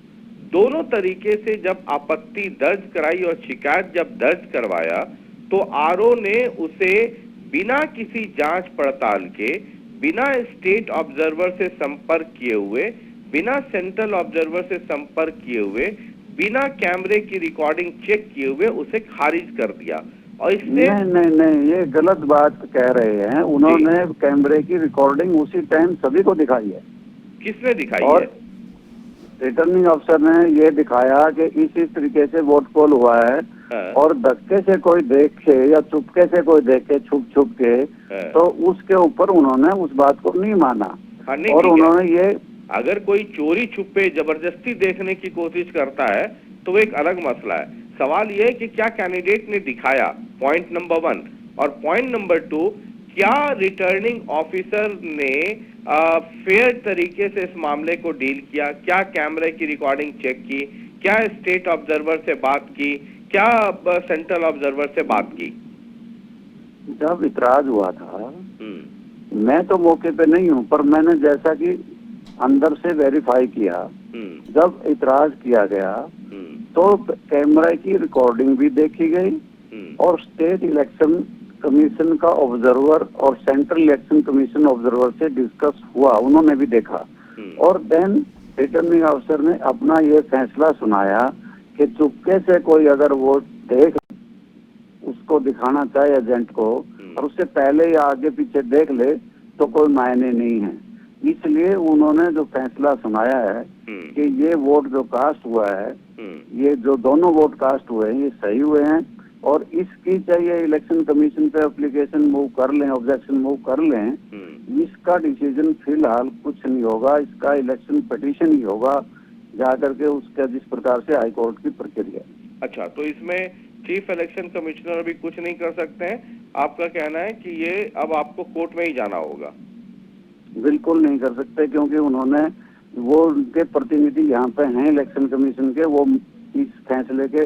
दोनों तरीके से जब आपत्ति दर्ज कराई और शिकायत जब दर्ज करवाया, तो आरओ ने उसे बिना किसी जांच पड़ताल के, बिना स्टेट ऑब्जर्वर से संपर्क किए हुए, बिना सेंट्रल ऑब्जर्वर से संपर्क किए हुए, बिना कैमरे की रिकॉर्डिंग चेक किए हुए उसे खारिज कर दिया। और इससे नहीं, ये गलत बात कह रहे हैं। उन्होंने कैमरे की रिकॉर्डिंग उसी टाइम सभी को दिखाई है। किसने दिखाई और है? रिटर्निंग अफसर ने ये दिखाया कि इस तरीके से वोट पोल हुआ है। और धक्के से कोई देखे या चुपके से कोई देखे, छुप के, तो उसके ऊपर उन्होंने उस बात को नहीं माना। और उन्होंने ये, अगर कोई चोरी छुपे जबरदस्ती देखने की कोशिश करता है तो वो एक अलग मसला है। सवाल ये है कि क्या कैंडिडेट ने दिखाया, पॉइंट नंबर 1। और पॉइंट नंबर 2, क्या रिटर्निंग ऑफिसर ने फेयर तरीके से इस मामले को डील किया? क्या कैमरे की रिकॉर्डिंग चेक की? क्या स्टेट ऑब्जर्वर से बात की? क्या सेंट्रल ऑब्जर्वर से बात की? जब इतराज हुआ था, मैं तो मौके पे नहीं हूँ, पर मैंने जैसा कि अंदर से वेरीफाई किया, जब इतराज किया गया तो कैमरा की रिकॉर्डिंग भी देखी गई और स्टेट इलेक्शन कमीशन का ऑब्जर्वर और सेंट्रल इलेक्शन कमीशन ऑब्जर्वर से डिस्कस हुआ, उन्होंने भी देखा। और देन रिटर्निंग ऑफिसर ने अपना ये फैसला सुनाया कि चुपके से कोई अगर वोट देख उसको दिखाना चाहे एजेंट को और उससे पहले या आगे पीछे देख ले तो कोई मायने नहीं है। इसलिए उन्होंने जो फैसला सुनाया है कि ये वोट जो कास्ट हुआ है, ये जो दोनों वोट कास्ट हुए हैं ये सही हुए हैं और इसकी चाहिए इलेक्शन कमीशन पे एप्लीकेशन मूव कर लें, ऑब्जेक्शन मूव कर लें, इसका डिसीजन फिलहाल कुछ नहीं होगा, इसका इलेक्शन पिटीशन ही होगा जाकर के उसका जिस प्रकार से हाई कोर्ट की प्रक्रिया। अच्छा, तो इसमें चीफ इलेक्शन कमिश्नर अभी कुछ नहीं कर सकते हैं, आपका कहना है कि ये अब आपको कोर्ट में ही जाना होगा? बिल्कुल नहीं कर सकते, क्योंकि उन्होंने वो उनके प्रतिनिधि यहाँ पे हैं इलेक्शन कमीशन के, वो इस फैसले के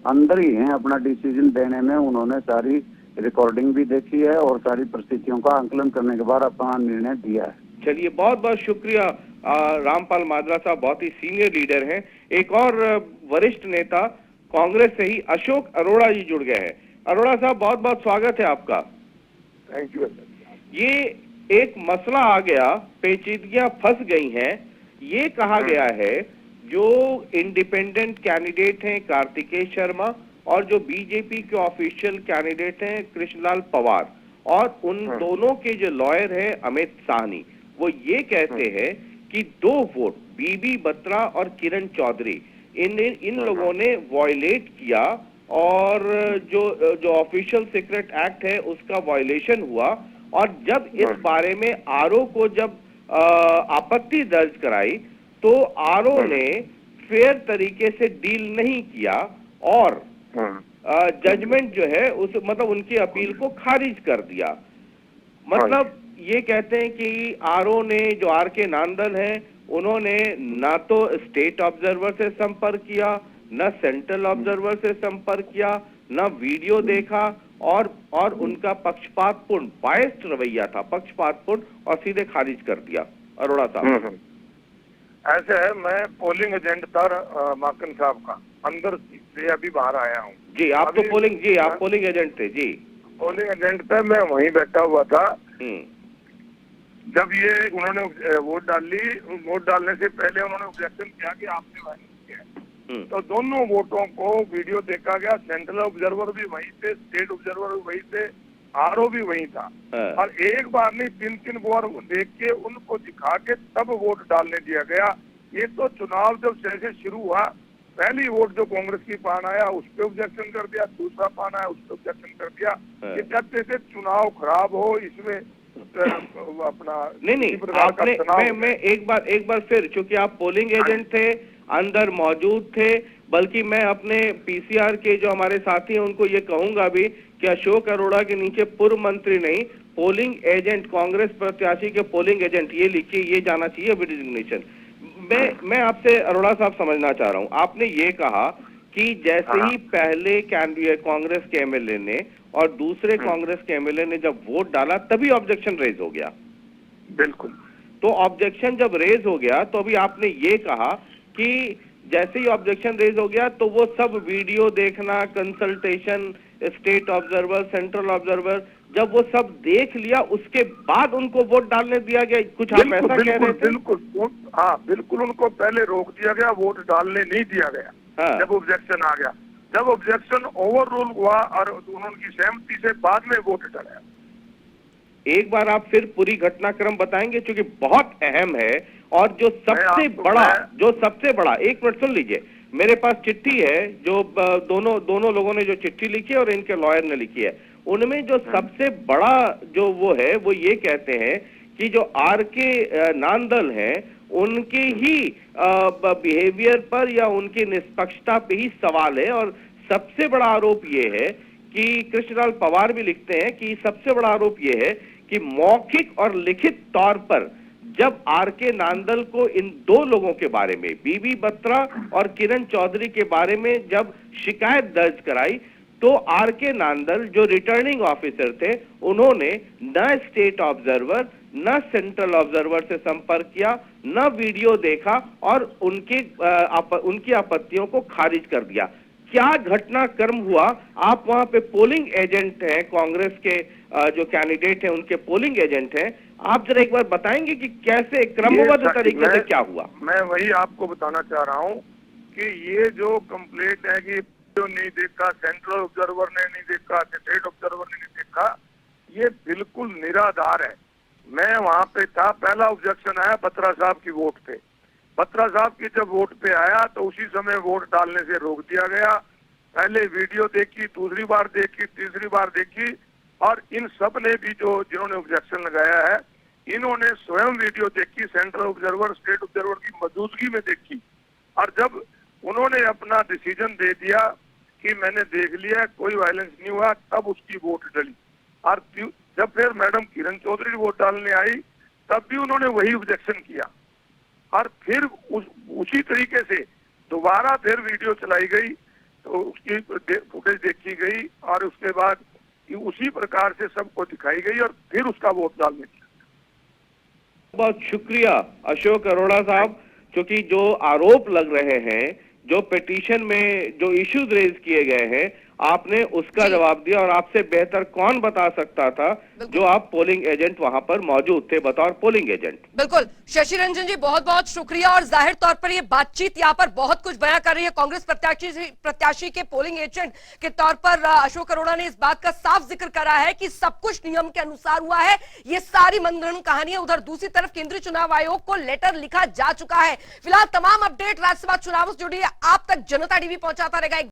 अंदर ही हैं, अपना डिसीजन देने में उन्होंने सारी रिकॉर्डिंग भी देखी है और सारी परिस्थितियों का आंकलन करने के बाद अपना निर्णय दिया है। चलिए, बहुत बहुत शुक्रिया रामपाल माजरा साहब, बहुत ही सीनियर लीडर हैं। एक और वरिष्ठ नेता कांग्रेस से ही अशोक अरोड़ा जी जुड़ गए हैं। अरोड़ा साहब, बहुत बहुत स्वागत है आपका। Thank you. ये एक मसला आ गया, पेचीदगियां फंस गई हैं। ये कहा गया है जो इंडिपेंडेंट कैंडिडेट हैं कार्तिकेय शर्मा और जो बीजेपी के ऑफिशियल कैंडिडेट हैं कृष्णलाल पवार और उन दोनों के जो लॉयर हैं अमित साहनी, वो ये कहते हैं कि 2 वोट बीबी बत्रा और किरण चौधरी इन लोगों ने वॉयलेट किया और जो ऑफिशियल सीक्रेट एक्ट है उसका वॉयलेशन हुआ। और जब इस बारे में आरओ को जब आपत्ति दर्ज कराई तो आरओ ने फेयर तरीके से डील नहीं किया और जजमेंट जो है उस मतलब उनकी अपील को खारिज कर दिया। मतलब ये कहते हैं कि आरओ ने, जो आर के नांदल हैं, उन्होंने ना तो स्टेट ऑब्जर्वर से संपर्क किया, न सेंट्रल ऑब्जर्वर से संपर्क किया, न वीडियो देखा और उनका पक्षपातपूर्ण बायस्ड रवैया था, पक्षपातपूर्ण, और सीधे खारिज कर दिया। अरोड़ा साहब, ऐसे है, मैं पोलिंग एजेंट था माकन साहब का, अंदर से अभी बाहर आया हूँ। जी, आप तो पोलिंग एजेंट थे? जी, पोलिंग एजेंट था, मैं वहीं बैठा हुआ था जब ये उन्होंने वोट डाल ली। वोट डालने से पहले उन्होंने ऑब्जेक्शन किया कि आपने वायलेट किया, तो दोनों वोटों को वीडियो देखा गया। सेंट्रल ऑब्जर्वर भी वहीं थे, स्टेट ऑब्जर्वर भी वहीं थे, आरओ भी वहीं था। और एक बार नहीं 3-3 बार देख के उनको दिखा के तब वोट डालने दिया गया। ये तो चुनाव जब जैसे शुरू हुआ, पहली वोट जो कांग्रेस की पान आया उस पर ऑब्जेक्शन कर दिया, दूसरा पान आया उस पर ऑब्जेक्शन कर दिया। ये कहते थे चुनाव खराब हो, इसमें अपना नहीं आपने मैं एक बार फिर, चूंकि आप पोलिंग एजेंट थे, अंदर मौजूद थे, बल्कि मैं अपने पीसीआर के जो हमारे साथी हैं उनको ये कहूंगा भी कि अशोक अरोड़ा के नीचे पूर्व मंत्री नहीं, पोलिंग एजेंट, कांग्रेस प्रत्याशी के पोलिंग एजेंट ये लिखिए, ये जाना चाहिए डिजिग्नेशन। मैं आपसे अरोड़ा साहब समझना चाह रहा हूं, आपने ये कहा कि जैसे ही पहले कांग्रेस के एमएलए ने और दूसरे कांग्रेस के एमएलए ने जब वोट डाला तभी ऑब्जेक्शन रेज हो गया। बिल्कुल। तो ऑब्जेक्शन जब रेज हो गया तो अभी आपने ये कहा कि जैसे ही ऑब्जेक्शन रेज हो गया तो वो सब वीडियो देखना, consultation, state observer, central observer, जब वो सब देख लिया उसके बाद उनको वोट डालने दिया गया। कुछ आप ऐसा कह रहे थे? बिल्कुल, हाँ बिल्कुल, उनको पहले रोक दिया गया, वोट डालने नहीं दिया गया। जब ऑब्जेक्शन आ गया, जब ऑब्जेक्शन ओवर रूल हुआ और उनकी सहमति से बाद में वोट डाला। एक बार आप फिर पूरी घटनाक्रम बताएंगे, क्योंकि बहुत अहम है और जो सबसे बड़ा, एक मिनट सुन लीजिए, मेरे पास चिट्ठी है जो दोनों लोगों ने जो चिट्ठी लिखी है और इनके लॉयर ने लिखी है, उनमें जो सबसे बड़ा जो वो है वो ये कहते हैं कि जो आर के नांदल हैं उनके ही बिहेवियर पर या उनकी निष्पक्षता पे ही सवाल है। और सबसे बड़ा आरोप ये है कि कृष्णलाल पवार भी लिखते हैं कि सबसे बड़ा आरोप ये है कि मौखिक और लिखित तौर पर जब आर के नांदल को इन दो लोगों के बारे में, बीबी बत्रा और किरण चौधरी के बारे में जब शिकायत दर्ज कराई, तो आर के नांदल जो रिटर्निंग ऑफिसर थे, उन्होंने न स्टेट ऑब्जर्वर न सेंट्रल ऑब्जर्वर से संपर्क किया, न वीडियो देखा और उनकी आपत्तियों को खारिज कर दिया। क्या घटनाक्रम हुआ? आप वहां पे पोलिंग एजेंट हैं, कांग्रेस के जो कैंडिडेट हैं उनके पोलिंग एजेंट हैं, आप जरा एक बार बताएंगे कि कैसे क्रमबद्ध तरीके से क्या हुआ? मैं वही आपको बताना चाह रहा हूँ कि ये जो कंप्लेंट है कि जो नहीं देखा, सेंट्रल ऑब्जर्वर ने नहीं देखा, स्टेट ऑब्जर्वर ने नहीं देखा, ये बिल्कुल निराधार है। मैं वहां पे था, पहला ऑब्जेक्शन आया बत्रा साहब की वोट पे। बत्रा साहब की जब वोट पे आया तो उसी समय वोट डालने से रोक दिया गया। पहले वीडियो देखी, दूसरी बार देखी, तीसरी बार देखी, और इन सब ने भी जिन्होंने ऑब्जेक्शन लगाया है, इन्होंने स्वयं वीडियो देखी, सेंट्रल ऑब्जर्वर, स्टेट ऑब्जर्वर की मौजूदगी में देखी, और जब उन्होंने अपना डिसीजन दे दिया कि मैंने देख लिया, कोई वायलेंस नहीं हुआ, तब उसकी वोट डली। और जब फिर मैडम किरण चौधरी वोट डालने आई, तब भी उन्होंने वही ऑब्जेक्शन किया, और फिर उसी तरीके से दोबारा फिर वीडियो चलाई गई, तो उसकी फुटेज देखी गई, और उसके बाद उसी प्रकार से सबको दिखाई गई, और फिर उसका वोट डालने दिया। बहुत शुक्रिया अशोक अरोड़ा साहब, क्योंकि जो आरोप लग रहे हैं, जो पिटीशन में जो इश्यूज रेज किए गए हैं, आपने उसका जवाब दिया, और आपसे बेहतर कौन बता सकता था जो आप पोलिंग एजेंट वहां पर मौजूद थे, बतौर पोलिंग एजेंट। बिल्कुल शशि रंजन जी, बहुत बहुत शुक्रिया। और जाहिर तौर पर ये बातचीत यहाँ पर बहुत कुछ बयां कर रही है। कांग्रेस प्रत्याशी के पोलिंग एजेंट के तौर पर अशोक अरोड़ा ने इस बात का साफ जिक्र करा है कि सब कुछ नियम के अनुसार हुआ है। ये सारी मनगढ़ंत कहानी है। उधर दूसरी तरफ केंद्रीय चुनाव आयोग को लेटर लिखा जा चुका है। फिलहाल तमाम अपडेट राज्यसभा चुनावों से जुड़ी आप तक जनता टीवी पहुंचाता रहेगा।